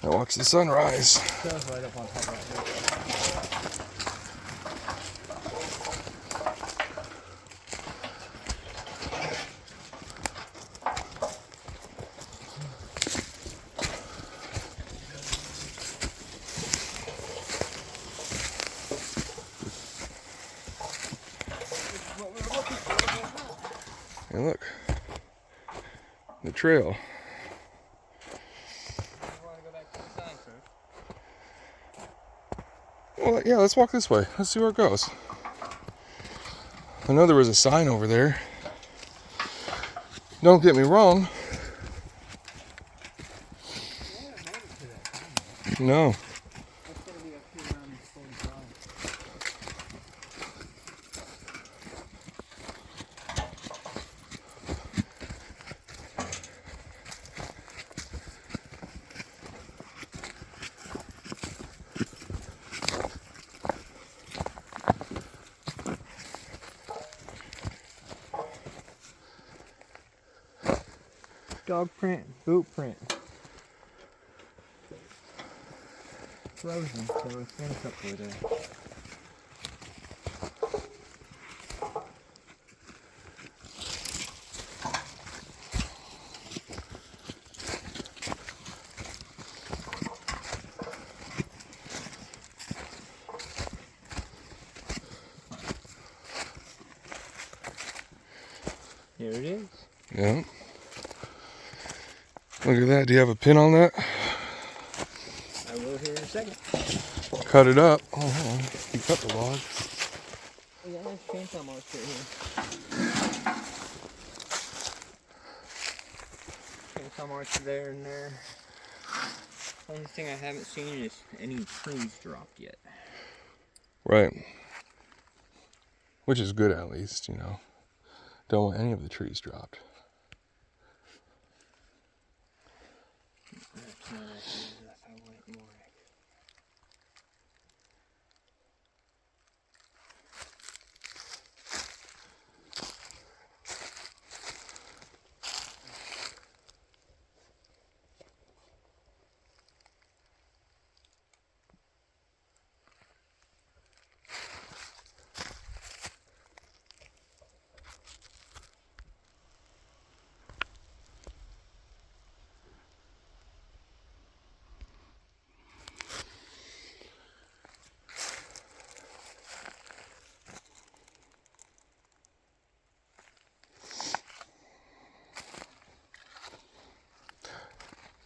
I watch the sunrise. Trail's right up on top of that hill. And look, the trail. Well, yeah, let's walk this way. Let's see where it goes. I know there was a sign over there. Don't get me wrong. No. Dog print, boot print. Frozen, so it's finished up over there. Here it is. Yeah. Look at that. Do you have a pin on that? I will here in a second. Cut it up. Oh, hold on. You cut the log. We got a nice chainsaw marks right here. Chainsaw marks there and there. Only thing I haven't seen is any trees dropped yet. Right. Which is good, at least, you know. Don't want any of the trees dropped. That's not actually enough. I want more.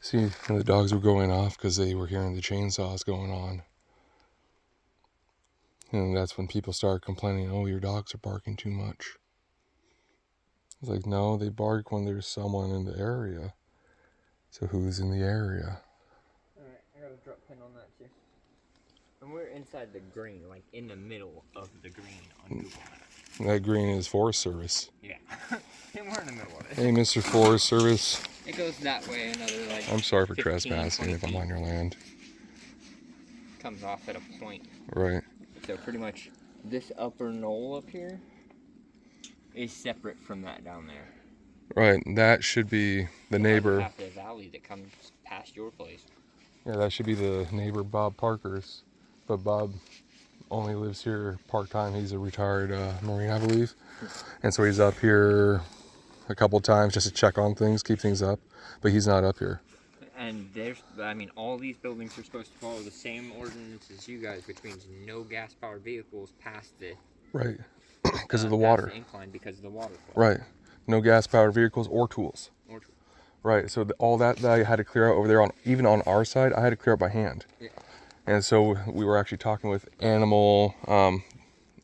See, the dogs were going off because they were hearing the chainsaws going on. And that's when people started complaining, oh, your dogs are barking too much. It's like, no, they bark when there's someone in the area. So who's in the area? Alright, I got a drop pin on that too. And we're inside the green, like in the middle of the green on Google Maps. That green is Forest Service. Yeah. And we're in the middle of it. Hey, Mr. Forest Service. It goes that way another like I'm sorry for 15, trespassing 20 if I'm feet. on your land. Comes off at a point. Right. So pretty much this upper knoll up here is separate from that down there. Right. That should be the neighbor. Half the valley that comes past your place. Yeah, that should be the neighbor Bob Parker's. But Bob only lives here part-time. He's a retired Marine, I believe. And so he's up here a couple times just to check on things, keep things up. But he's not up here. And there's, I mean, all these buildings are supposed to follow the same ordinance as you guys, which means no gas-powered vehicles past the... Right. Because of the water. The incline because of the water flow. Right. No gas-powered vehicles or tools. Right. So all that I had to clear out over there, even on our side, I had to clear up by hand. Yeah. And so we were actually talking with animal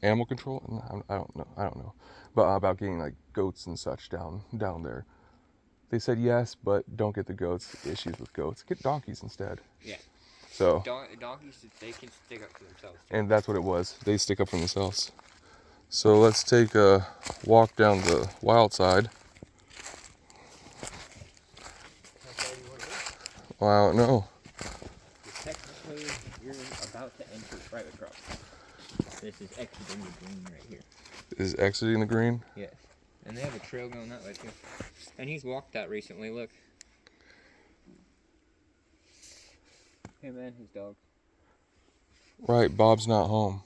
control. I don't know, but about getting like goats and such down there. They said yes, but don't get the goats. Issues with goats. Get donkeys instead. Yeah. So. Donkeys, they can stick up for themselves. Too. And that's what it was. They stick up for themselves. So let's take a walk down the wild side. Well, I don't know. Technically, you're about to enter right across. This is exiting the green right here. Is exiting the green? Yes. And they have a trail going that way too. And he's walked that recently, look. Him and his dog. Right, Bob's not home.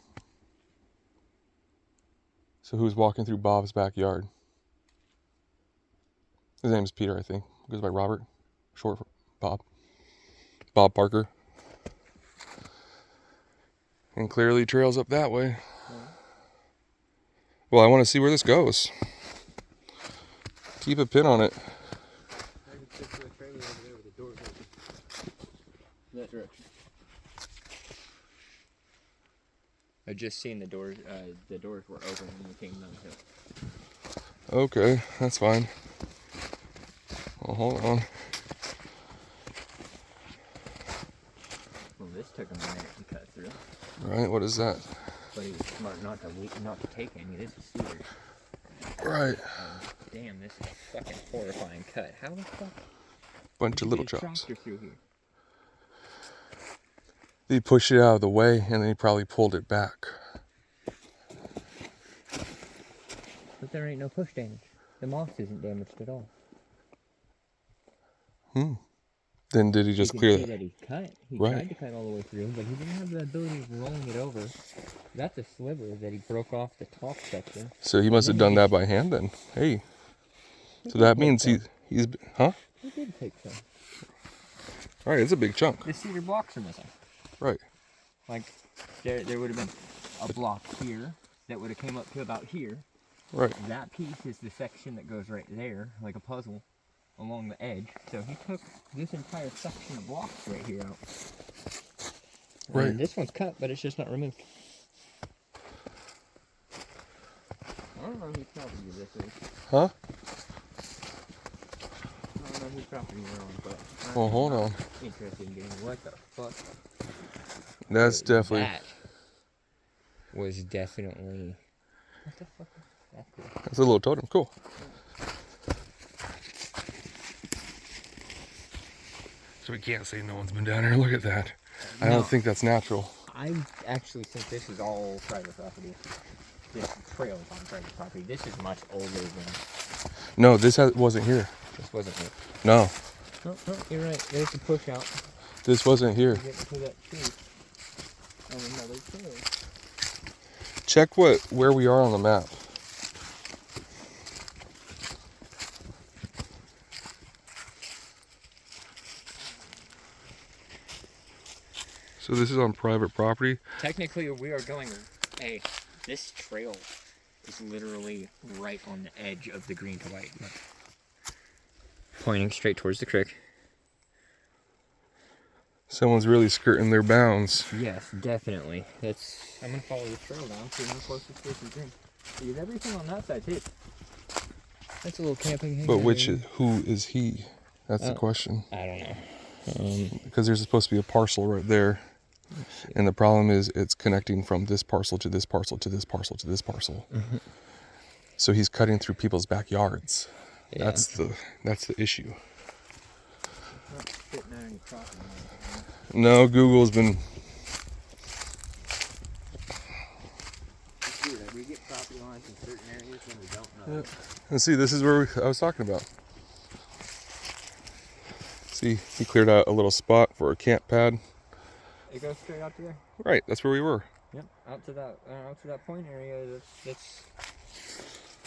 So who's walking through Bob's backyard? His name's Peter, I think. Goes by Robert. Short for Bob. Bob Parker. And clearly trails up that way. Well, I want to see where this goes. Keep a pin on it. I can stick to a trailer over there with the doors open. That direction. I just seen the doors were open when we came down the hill. Okay, that's fine. Well, hold on. Well, this took a minute to cut through. Right, what is that? But he was smart not to take any. This is cedar. Right. Damn, this is a fucking horrifying cut. How the fuck? Bunch of little did he chops. tractor through here? He pushed it out of the way and then he probably pulled it back. But there ain't no push damage. The moss isn't damaged at all. Then did he just You clear can see that? that he cut. He Right. tried to cut all the way through, but he didn't have the ability of rolling it over. That's a sliver that he broke off the top section. So he must have done that by hand then. Hey. So that means he's huh? He did take some. Right, it's a big chunk. The cedar blocks are missing. Right. Like, there would have been a block here that would have came up to about here. Right. That piece is the section that goes right there, like a puzzle, along the edge. So he took this entire section of blocks right here out. Right. And this one's cut, but it's just not removed. I don't know whose property this is. Huh? I don't know whose property we're on, but Well, hold on. interested in getting what the fuck. That's definitely That was definitely. What the fuck? That's cool. that's a little totem. Cool. So we can't say no one's been down here. Look at that. I No. don't think that's natural. I actually think this is all private property. This trail is on private property. This is much older than No, this wasn't here. this wasn't it. No, No, you're right. There's the push out. this wasn't here. To get to that tree. On another trail. Check where we are on the map. So this is on private property. Technically, we are going. Hey, this trail is literally right on the edge of the green to white. Pointing straight towards the creek. Someone's really skirting their bounds. Yes, definitely. That's. I'm gonna follow the trail down, see how close this place is green. Because everything on that side's his. That's a little camping hangar. But who is he? That's the question. I don't know. Because there's supposed to be a parcel right there. And the problem is it's connecting from this parcel to this parcel to this parcel to this parcel. Mm-hmm. So he's cutting through people's backyards. Yeah. That's the issue. Not fitting on any property lines. No, Google's been It's weird. We get property lines in certain areas when we don't know. and see, this is where I was talking about. See, he cleared out a little spot for a camp pad. It goes straight out to there. Right, that's where we were. Yep, out to that point area. That's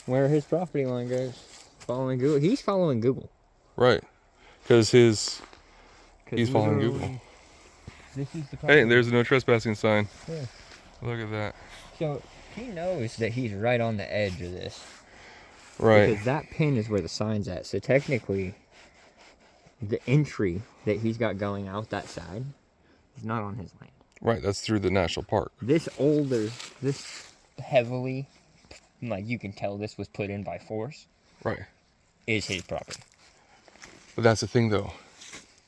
where his property line goes. Following Google, he's following Google. Right, because he's following Google. This is the property. Hey, there's a no trespassing sign. Yeah. Look at that. So he knows that he's right on the edge of this. Right. Because that pin is where the sign's at. So technically, the entry that he's got going out that side is not on his land. Right, that's through the national park. This heavily, like you can tell this was put in by force, Right. is his property. But that's the thing, though.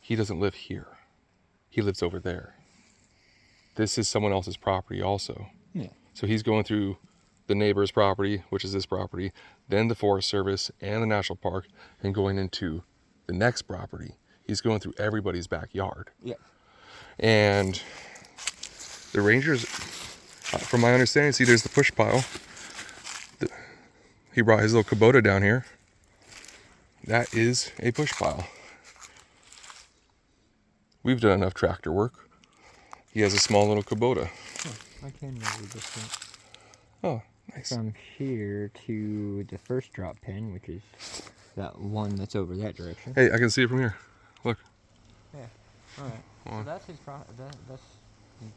He doesn't live here. He lives over there. This is someone else's property also. Yeah. So he's going through the neighbor's property, which is this property, then the Forest Service and the national park, and going into the next property. He's going through everybody's backyard. Yeah. And the rangers, from my understanding, see there's the push pile. He brought his little Kubota down here. That is a push pile. We've done enough tractor work. He has a small little Kubota. I can measure distance Oh, nice. from here to the first drop pin, which is that one that's over that direction. Hey, I can see it from here. Look. Yeah. All right. So Wow. that's his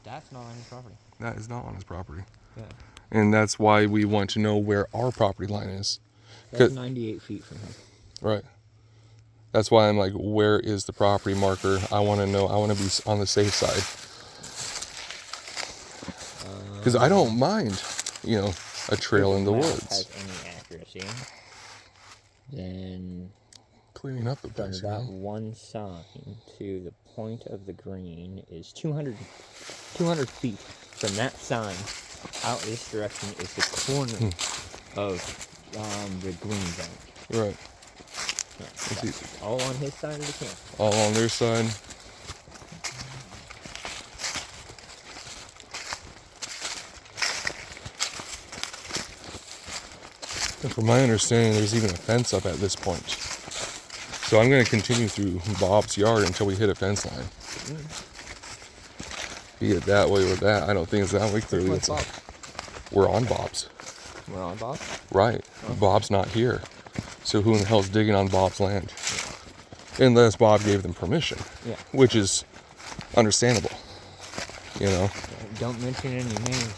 that's not on his property. That is not on his property. Yeah. And that's why we want to know where our property line is. That's 'Cause- 98 feet from him. Right. That's why I'm like, where is the property marker? I want to know. I want to be on the safe side. Because I don't mind, you know, a trail in the If map woods. has any accuracy, then Cleaning up the from place, you that know? one sign to the point of the green is 200 feet. From that sign out this direction is the corner of the green bank. Right. Yeah, Let's see. that's all on his side of the camp. All on their side. And from my understanding, there's even a fence up at this point. So I'm going to continue through Bob's yard until we hit a fence line. Be it that way or that. I don't think it's that way. Clearly, What's it's Bob? we're on Bob's. We're on Bob? Right. Bob's not here. So who in the hell's digging on Bob's land? Unless Bob gave them permission. Yeah. Which is understandable. You know? Don't mention any names.